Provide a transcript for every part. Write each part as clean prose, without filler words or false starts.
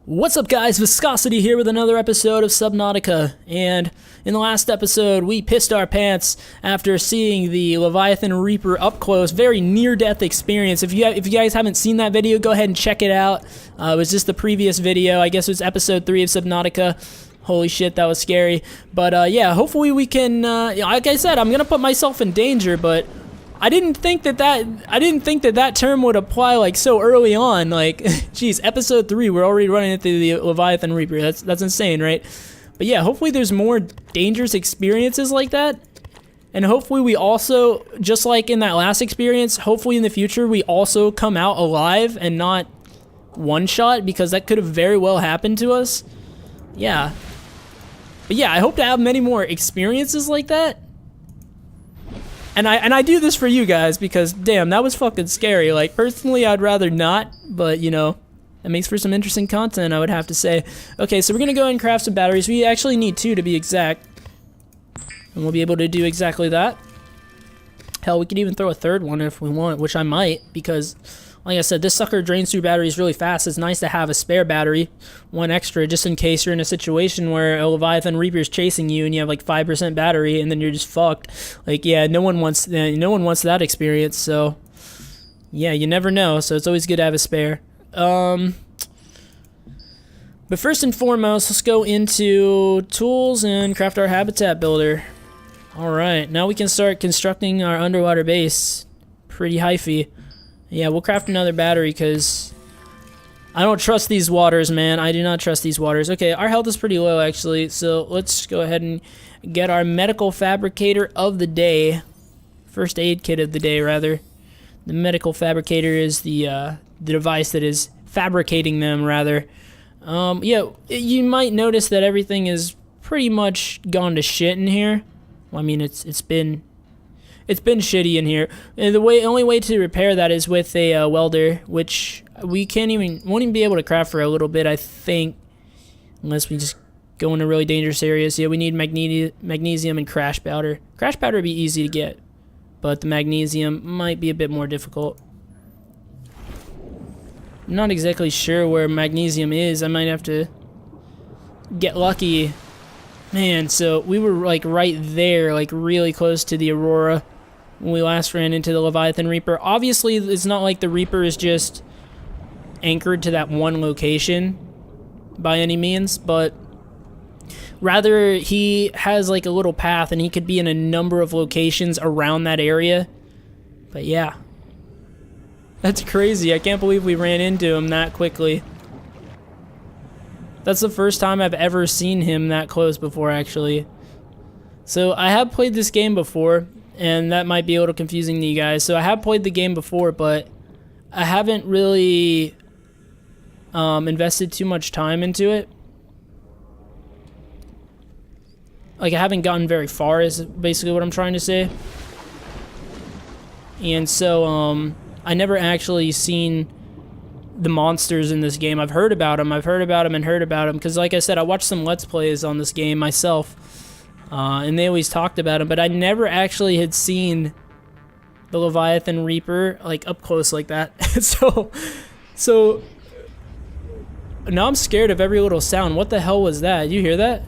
What's up guys, Viscosity here with another episode of Subnautica, and in the last episode we pissed our pants after seeing the Leviathan Reaper up close, very near-death experience. If you guys haven't seen that video, go ahead and check it out. It was just the previous video, I guess it was episode 3 of Subnautica. Holy shit, that was scary. But yeah, hopefully we can, like I said, I'm gonna put myself in danger, but I didn't think that term would apply like so early on. Like, geez, episode 3, we're already running into the Leviathan Reaper. That's insane, right? But yeah, hopefully there's more dangerous experiences like that, and hopefully we also, just like in that last experience, hopefully in the future we also come out alive and not one shot, because that could have very well happened to us. Yeah. But yeah, I hope to have many more experiences like that. And I do this for you guys because, damn, that was fucking scary. Like, personally, I'd rather not, but, you know, that makes for some interesting content, I would have to say. Okay, so we're going to go ahead and craft some batteries. We actually need 2 to be exact. And we'll be able to do exactly that. Hell, we could even throw a third one if we want, which I might, because, like I said, this sucker drains through batteries really fast. It's nice to have a spare battery, one extra, just in case you're in a situation where a Leviathan Reaper is chasing you and you have like 5% battery and then you're just fucked. Like, yeah, no one wants that experience. So, yeah, you never know. So it's always good to have a spare. But first and foremost, let's go into tools and craft our habitat builder. All right, now we can start constructing our underwater base. Pretty hyphy. Yeah, we'll craft another battery because I don't trust these waters, man. I do not trust these waters. Okay, our health is pretty low, actually, so let's go ahead and get our medical fabricator of the day. First aid kit of the day, rather. The medical fabricator is the device that is fabricating them, rather. Yeah, you might notice that everything is pretty much gone to shit in here. Well, I mean, it's been shitty in here. And the only way to repair that is with a welder, which we won't even be able to craft for a little bit, I think, unless we just go into really dangerous areas. Yeah, we need magnesium and crash powder. Crash powder would be easy to get, but the magnesium might be a bit more difficult. I'm not exactly sure where magnesium is. I might have to get lucky. Man, so we were like right there, like really close to the Aurora when we last ran into the Leviathan Reaper. Obviously, it's not like the Reaper is just anchored to that one location by any means, but rather he has like a little path and he could be in a number of locations around that area. But yeah, that's crazy. I can't believe we ran into him that quickly. That's the first time I've ever seen him that close before, actually. So I have played this game before, and that might be a little confusing to you guys. So I have played the game before, but I haven't really invested too much time into it. Like, I haven't gotten very far, is basically what I'm trying to say. And so I never actually seen the monsters in this game. I've heard about them, because like I said, I watched some Let's Plays on this game myself, and they always talked about them, but I never actually had seen the Leviathan Reaper, like, up close like that. so now I'm scared of every little sound. What the hell was that? You hear that?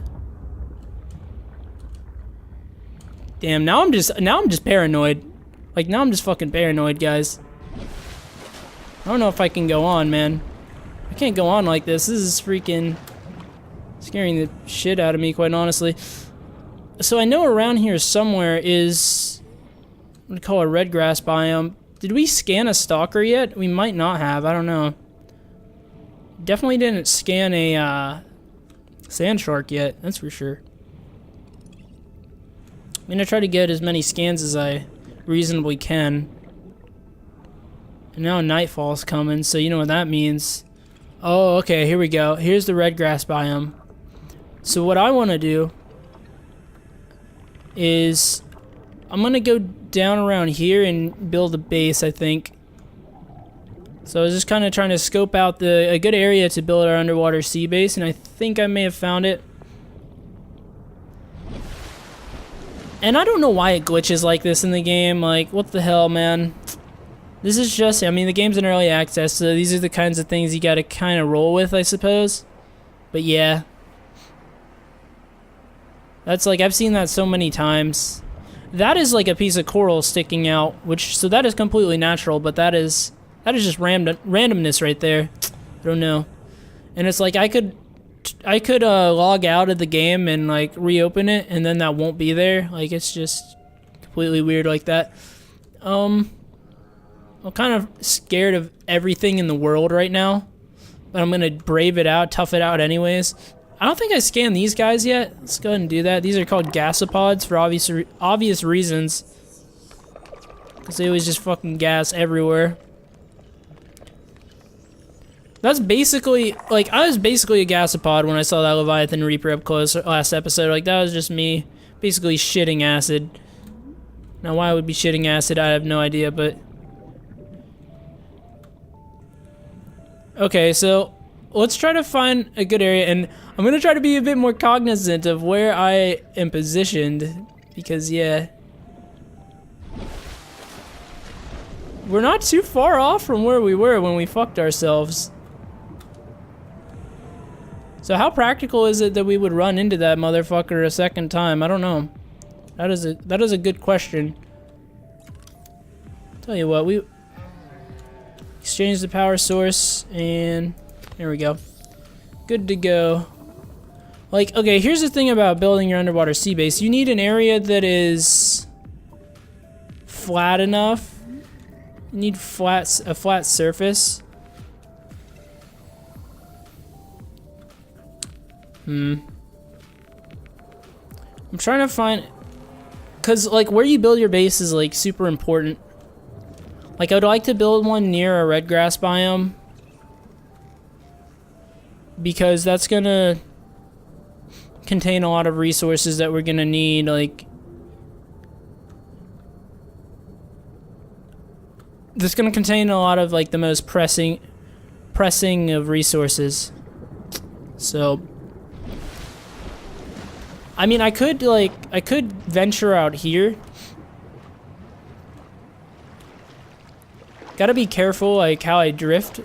Damn, now I'm just paranoid. Like, now I'm just fucking paranoid, guys. I don't know if I can go on, man. I can't go on like this. This is freaking scaring the shit out of me, quite honestly. So I know around here somewhere is what we call a red grass biome. Did we scan a stalker yet? We might not have. I don't know. Definitely didn't scan a sand shark yet. That's for sure. I'm gonna try to get as many scans as I reasonably can. And now nightfall's coming, so you know what that means. Oh, okay, here we go. Here's the red grass biome. So what I want to do is I'm going to go down around here and build a base, I think. So I was just kind of trying to scope out a good area to build our underwater sea base, and I think I may have found it. And I don't know why it glitches like this in the game. Like, what the hell, man? This is just, I mean, the game's in early access, so these are the kinds of things you gotta kind of roll with, I suppose. But yeah. That's like, I've seen that so many times. That is like a piece of coral sticking out, which, so that is completely natural, but that is just randomness right there. I don't know. And it's like, I could log out of the game and like reopen it, and then that won't be there. Like, it's just completely weird like that. I'm kind of scared of everything in the world right now, but I'm gonna brave it out, tough it out anyways. I don't think I scanned these guys yet. Let's go ahead and do that. These are called gasopods for obvious reasons, because they always just fucking gas everywhere. That's basically, like, I was basically a gasopod when I saw that Leviathan Reaper up close last episode. Like, that was just me basically shitting acid. Now, why I would be shitting acid, I have no idea, but... Okay, so let's try to find a good area, and I'm gonna try to be a bit more cognizant of where I am positioned, because, yeah. We're not too far off from where we were when we fucked ourselves. So how practical is it that we would run into that motherfucker a second time? I don't know. That is a good question. Tell you what, we exchange the power source, and there we go. Good to go. Like, okay, here's the thing about building your underwater sea base. You need an area that is flat enough. You need a flat surface. I'm trying to find, cause like where you build your base is like super important. Like, I would like to build one near a red grass biome, because that's gonna contain a lot of resources that we're gonna need. Like, this is gonna contain a lot of like the most pressing of resources. So, I mean, I could venture out here. Gotta be careful, like, how I drift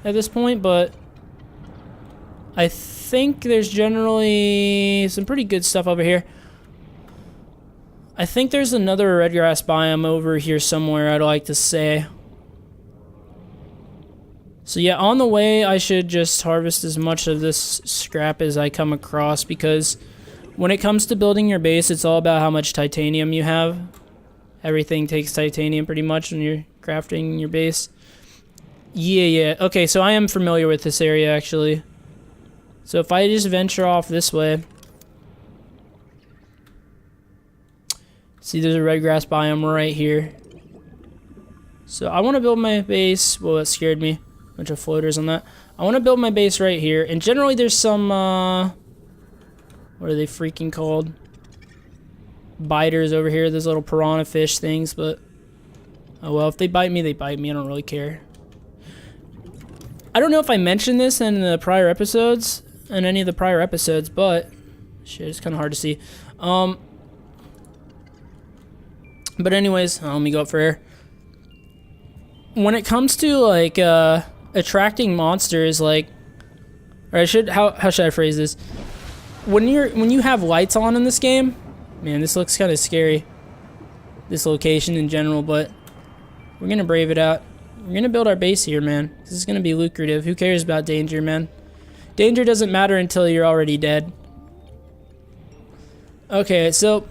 at this point, but I think there's generally some pretty good stuff over here. I think there's another red grass biome over here somewhere, I'd like to say. So yeah, on the way, I should just harvest as much of this scrap as I come across, because when it comes to building your base, it's all about how much titanium you have. Everything takes titanium pretty much when you're crafting your base. Yeah. Okay, so I am familiar with this area, actually. So if I just venture off this way... See, there's a red grass biome right here. So I want to build my base... Well, that scared me. Bunch of floaters on that. I want to build my base right here, and generally there's some what are they freaking called? Biters over here, those little piranha fish things, but oh well, if they bite me, they bite me. I don't really care. I don't know if I mentioned this in the prior episodes, in any of the prior episodes, but shit, it's kind of hard to see. But anyways, let me go up for air. When it comes to like attracting monsters, like, or how should I phrase this? When you have lights on in this game, man, this looks kind of scary. This location in general, but we're gonna brave it out. We're gonna build our base here, man. This is gonna be lucrative. Who cares about danger, man? Danger doesn't matter until you're already dead. Okay, so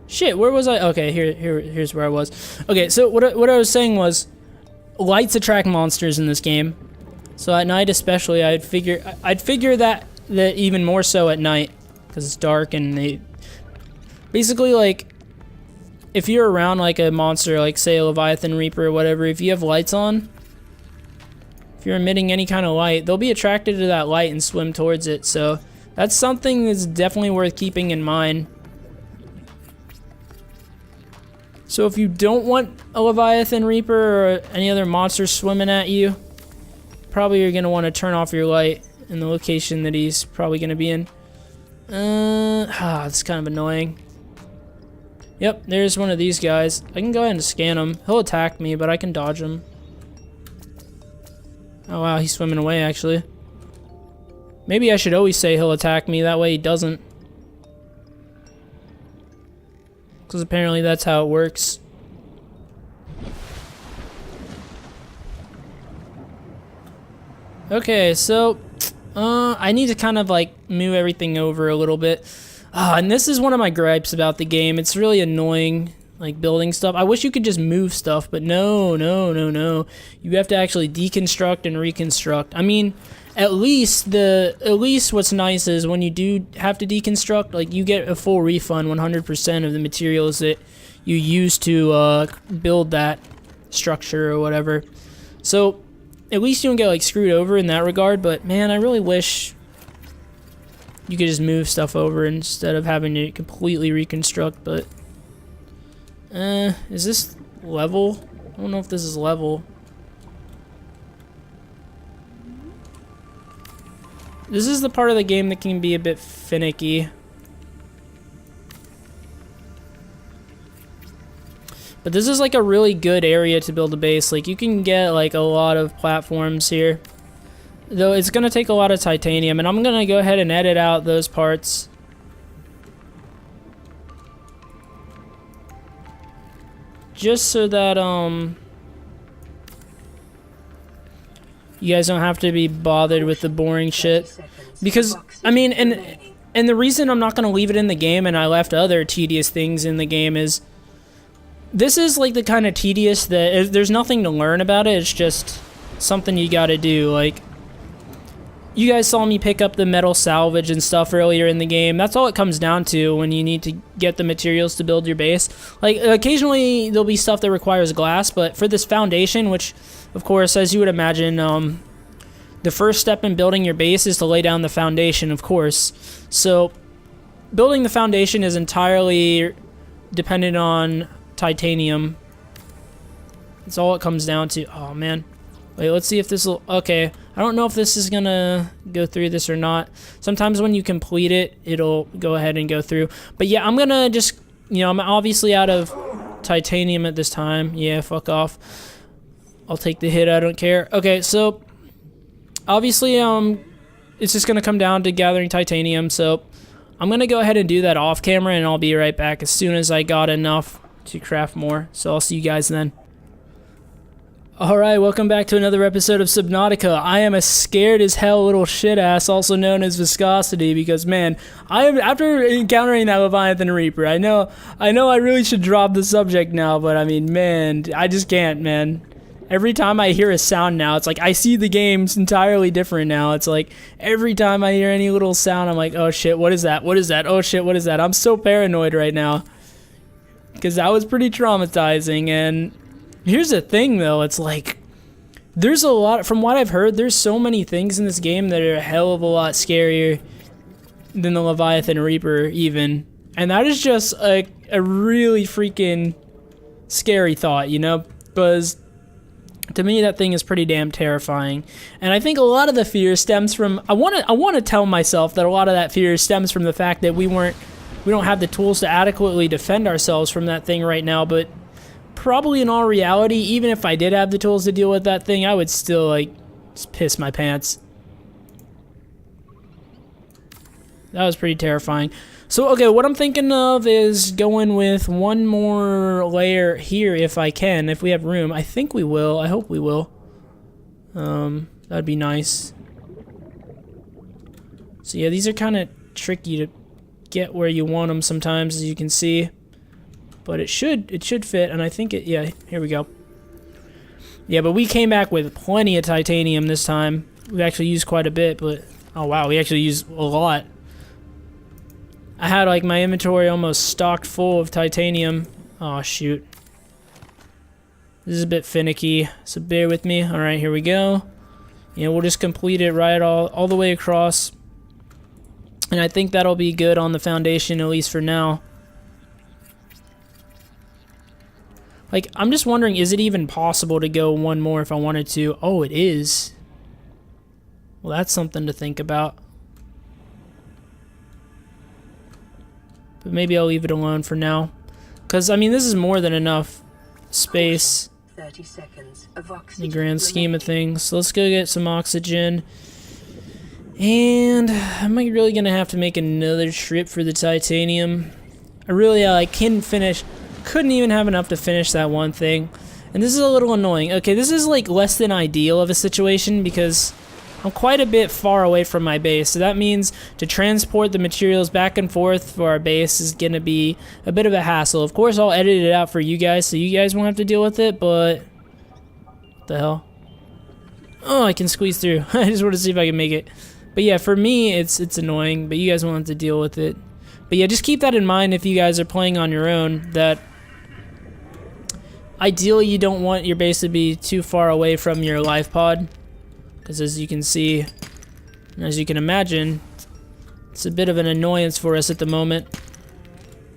shit, where was I? Okay, here's where I was. Okay, so what I was saying was, lights attract monsters in this game. So at night especially, I'd figure that even more so at night, because it's dark and they basically, like, if you're around like a monster, like say a Leviathan Reaper or whatever, if you have lights on, if you're emitting any kind of light, they'll be attracted to that light and swim towards it. So that's something that's definitely worth keeping in mind. So if you don't want a Leviathan Reaper or any other monster swimming at you, probably you're going to want to turn off your light in the location that he's probably going to be in. It's kind of annoying. Yep, there's one of these guys. I can go ahead and scan him. He'll attack me, but I can dodge him. Oh wow, he's swimming away actually. Maybe I should always say he'll attack me, that way he doesn't. Because apparently that's how it works. Okay, so I need to kind of like move everything over a little bit. And this is one of my gripes about the game. It's really annoying, like building stuff. I wish you could just move stuff, but no. You have to actually deconstruct and reconstruct. I mean, at least what's nice is when you do have to deconstruct, like you get a full refund, 100% of the materials that you use to build that structure or whatever. So at least you don't get like screwed over in that regard. But man, I really wish you could just move stuff over instead of having to completely reconstruct. But is this level? I don't know if this is level. This is the part of the game that can be a bit finicky. But this is like a really good area to build a base. Like you can get like a lot of platforms here. Though it's going to take a lot of titanium, and I'm going to go ahead and edit out those parts. Just so that you guys don't have to be bothered with the boring shit. Because, I mean, and the reason I'm not going to leave it in the game and I left other tedious things in the game is this is like the kind of tedious that there's nothing to learn about it. It's just something you got to do. Like, you guys saw me pick up the metal salvage and stuff earlier in the game. That's all it comes down to when you need to get the materials to build your base. Like, occasionally there'll be stuff that requires glass, but for this foundation, which, of course, as you would imagine, the first step in building your base is to lay down the foundation, of course. So, building the foundation is entirely dependent on titanium. That's all it comes down to. Oh, man. Wait, let's see if this will... Okay, I don't know if this is gonna go through this or not. Sometimes when you complete it, it'll go ahead and go through. But yeah, I'm gonna just... You know, I'm obviously out of titanium at this time. Yeah, fuck off. I'll take the hit, I don't care. Okay, so... Obviously, it's just gonna come down to gathering titanium, so... I'm gonna go ahead and do that off camera, and I'll be right back as soon as I got enough to craft more. So I'll see you guys then. Alright, welcome back to another episode of Subnautica. I am a scared as hell little shit ass, also known as Viscosity, because man, after encountering that Leviathan Reaper, I know I really should drop the subject now, but I mean, man, I just can't, man. Every time I hear a sound now, it's like I see the game's entirely different now. It's like every time I hear any little sound, I'm like, oh shit, what is that? What is that? Oh shit, what is that? I'm so paranoid right now. Because that was pretty traumatizing, and here's the thing though, it's like, there's a lot, from what I've heard, there's so many things in this game that are a hell of a lot scarier than the Leviathan Reaper even. And that is just a really freaking scary thought, you know? Because to me that thing is pretty damn terrifying. And I think a lot of the fear stems from, I want to tell myself that a lot of that fear stems from the fact that we don't have the tools to adequately defend ourselves from that thing right now, but probably in all reality, even if I did have the tools to deal with that thing, I would still, like, just piss my pants. That was pretty terrifying. So, okay, what I'm thinking of is going with one more layer here if I can, if we have room. I think we will. I hope we will. That'd be nice. So, yeah, these are kind of tricky to get where you want them sometimes, as you can see. But it should fit, and I think it, yeah, here we go. Yeah, but we came back with plenty of titanium this time. We actually used quite a bit, but, oh wow, we actually used a lot. I had, like, my inventory almost stocked full of titanium. Oh, shoot. This is a bit finicky, so bear with me. Alright, here we go. Yeah, we'll just complete it right all the way across. And I think that'll be good on the foundation, at least for now. Like, I'm just wondering, is it even possible to go one more if I wanted to? Oh, it is. Well, that's something to think about. But maybe I'll leave it alone for now. Because, I mean, this is more than enough space 30 seconds of in oxygen the grand scheme of remaining. things. So let's go get some oxygen. And am I really going to have to make another trip for the titanium? I really couldn't even have enough to finish that one thing. And this is a little annoying. Okay, this is like less than ideal of a situation because I'm quite a bit far away from my base. So that means to transport the materials back and forth for our base is going to be a bit of a hassle. Of course, I'll edit it out for you guys so you guys won't have to deal with it, but what the hell? Oh, I can squeeze through. I just want to see if I can make it. But yeah, for me, it's annoying, but you guys won't have to deal with it. But yeah, just keep that in mind if you guys are playing on your own, that ideally you don't want your base to be too far away from your life pod. Because as you can see, and as you can imagine, it's a bit of an annoyance for us at the moment.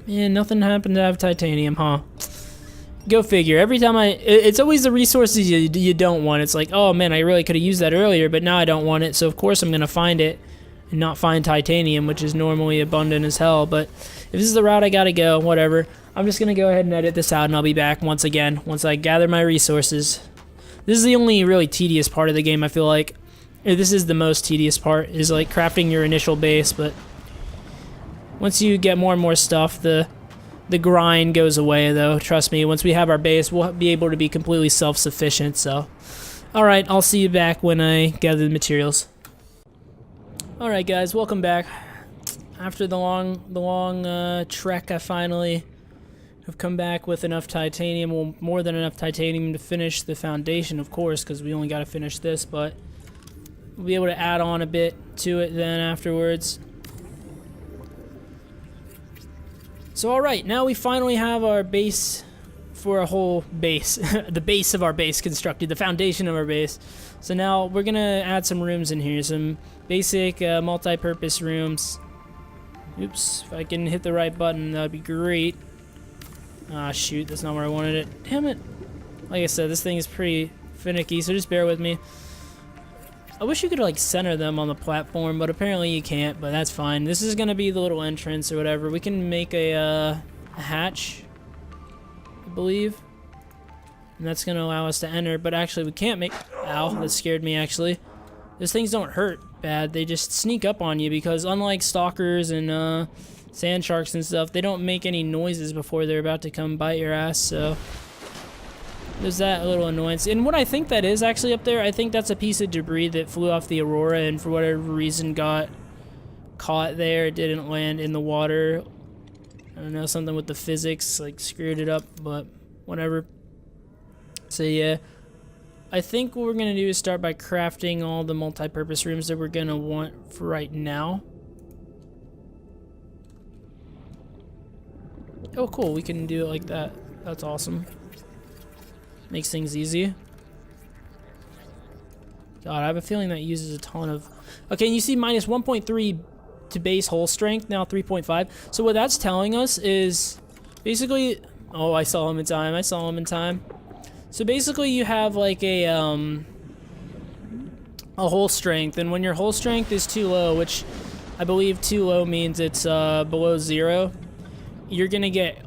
Man, nothing happened to have titanium, huh? Go figure. Every time it's always the resources you don't want. It's like, oh man, I really could have used that earlier, but now I don't want it, so of course I'm going to find it and not find titanium, which is normally abundant as hell. But if this is the route I gotta go, whatever. I'm just going to go ahead and edit this out, and I'll be back once again, once I gather my resources. This is the only really tedious part of the game, I feel like. This is the most tedious part, is like crafting your initial base, but once you get more and more stuff, the grind goes away, though. Trust me, once we have our base, we'll be able to be completely self-sufficient, so. Alright, I'll see you back when I gather the materials. Alright guys, welcome back. After the long trek, I finally have come back with enough titanium, well, more than enough titanium to finish the foundation, of course, because we only got to finish this, but we'll be able to add on a bit to it then afterwards. So alright, now we finally have our base for a whole base. The base of our base constructed, the foundation of our base. So now we're going to add some rooms in here, some basic multi-purpose rooms. Oops, if I can hit the right button, that would be great. Ah, shoot, that's not where I wanted it. Damn it. Like I said, this thing is pretty finicky, so just bear with me. I wish you could like center them on the platform, but apparently you can't, but that's fine. This is gonna be the little entrance or whatever. We can make a hatch, I believe. And that's gonna allow us to enter, but actually we can't make... Ow, that scared me actually. Those things don't hurt bad, they just sneak up on you because unlike stalkers and sand sharks and stuff, they don't make any noises before they're about to come bite your ass, so... There's that little annoyance. And what I think that is actually up there, I think that's a piece of debris that flew off the Aurora and for whatever reason got caught there. It didn't land in the water. I don't know, something with the physics like screwed it up, but whatever. So yeah, I think what we're going to do is start by crafting all the multi-purpose rooms that we're going to want for right now. Oh cool, we can do it like that. That's awesome. Makes things easy. God, I have a feeling that uses a ton of... Okay, and you see minus 1.3 to base hull strength, now 3.5. So what that's telling us is basically... Oh, I saw him in time. I saw him in time. So basically you have like a hull strength, and when your hull strength is too low, which I believe too low means it's below 0, you're gonna get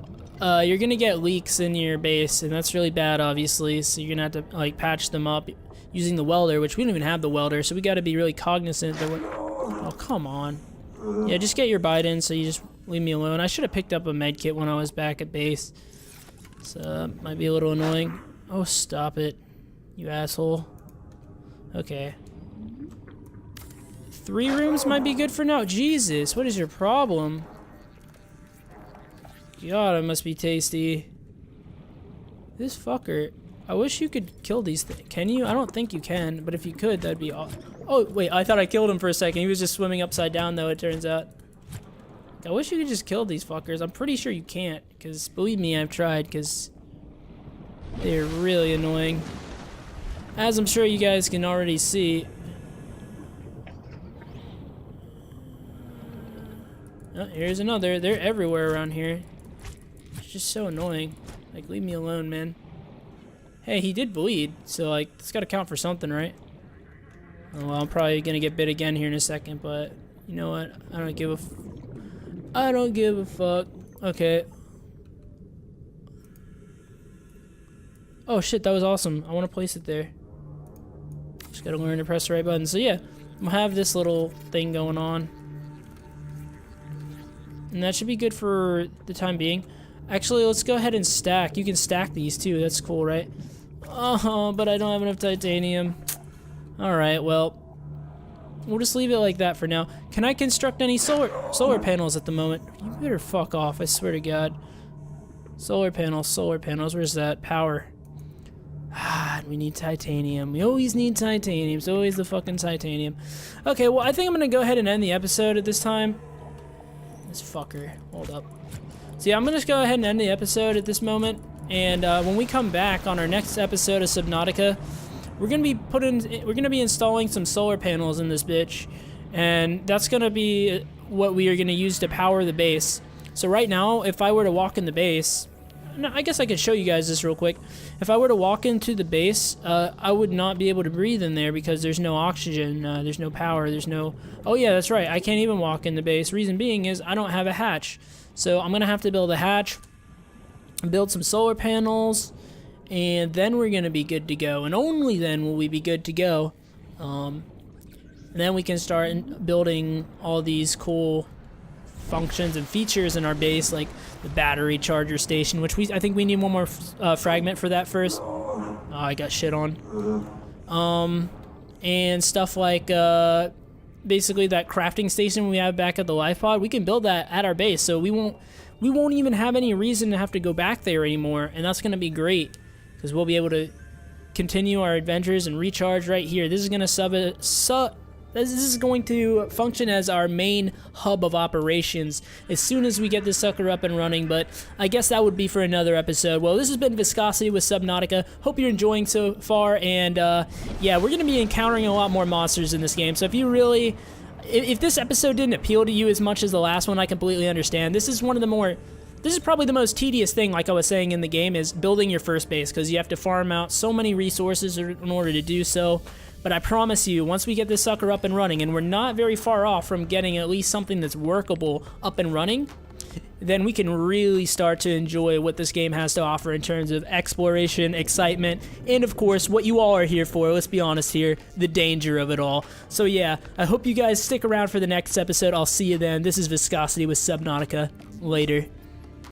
leaks in your base, and that's really bad, obviously. So you're gonna have to like patch them up using the welder, which we don't even have the welder, so we got to be really cognizant that oh, come on. Yeah, just get your bite in, so you just leave me alone. I should have picked up a med kit when I was back at base, so might be a little annoying. Oh, stop it, you asshole. Okay. 3 rooms might be good for now. Jesus, what is your problem? God, it must be tasty. This fucker. I wish you could kill these things. Can you? I don't think you can, but if you could, that'd be awesome. Oh, wait, I thought I killed him for a second. He was just swimming upside down, though, it turns out. I wish you could just kill these fuckers. I'm pretty sure you can't, because believe me, I've tried, because they're really annoying. As I'm sure you guys can already see. Oh, here's another. They're everywhere around here. It's just so annoying. Like, leave me alone, man. Hey, he did bleed, so, like, it's gotta count for something, right? Oh, well, I'm probably gonna get bit again here in a second, but you know what? I don't give a fuck. Okay. Oh shit, that was awesome. I want to place it there. Just gotta learn to press the right button. So yeah, we'll have this little thing going on. And that should be good for the time being. Actually, let's go ahead and stack. You can stack these too. That's cool, right? Oh, but I don't have enough titanium. Alright, well, we'll just leave it like that for now. Can I construct any solar panels at the moment? You better fuck off, I swear to God. Solar panels, where's that? Power. Ah, we need titanium. We always need titanium. It's always the fucking titanium. Okay, well, I think I'm gonna go ahead and end the episode at this time. This fucker. Hold up. So yeah, I'm gonna just go ahead and end the episode at this moment. And when we come back on our next episode of Subnautica, we're gonna be installing some solar panels in this bitch, and that's gonna be what we are gonna use to power the base. So right now, if I were to walk in the base, I guess I could show you guys this real quick. If I were to walk into the base, I would not be able to breathe in there because there's no oxygen, there's no power, there's no... Oh yeah, that's right, I can't even walk in the base. Reason being is I don't have a hatch. So I'm gonna have to build a hatch, build some solar panels, and then we're gonna be good to go. And only then will we be good to go. Then we can start building all these cool functions and features in our base, like the battery charger station, which I think we need one more fragment for that first. Oh, I got shit on. And stuff like basically that crafting station we have back at the life pod. We can build that at our base, so we won't even have any reason to have to go back there anymore, and that's gonna be great because we'll be able to continue our adventures and recharge right here. This is gonna this is going to function as our main hub of operations as soon as we get this sucker up and running, but I guess that would be for another episode. Well, this has been Viscosity with Subnautica. Hope you're enjoying so far, and yeah, we're going to be encountering a lot more monsters in this game, so if this episode didn't appeal to you as much as the last one, I completely understand. This is probably the most tedious thing, like I was saying in the game, is building your first base, because you have to farm out so many resources in order to do so. But I promise you, once we get this sucker up and running, and we're not very far off from getting at least something that's workable up and running, then we can really start to enjoy what this game has to offer in terms of exploration, excitement, and of course, what you all are here for, let's be honest here, the danger of it all. So yeah, I hope you guys stick around for the next episode. I'll see you then. This is Viscosity with Subnautica. Later.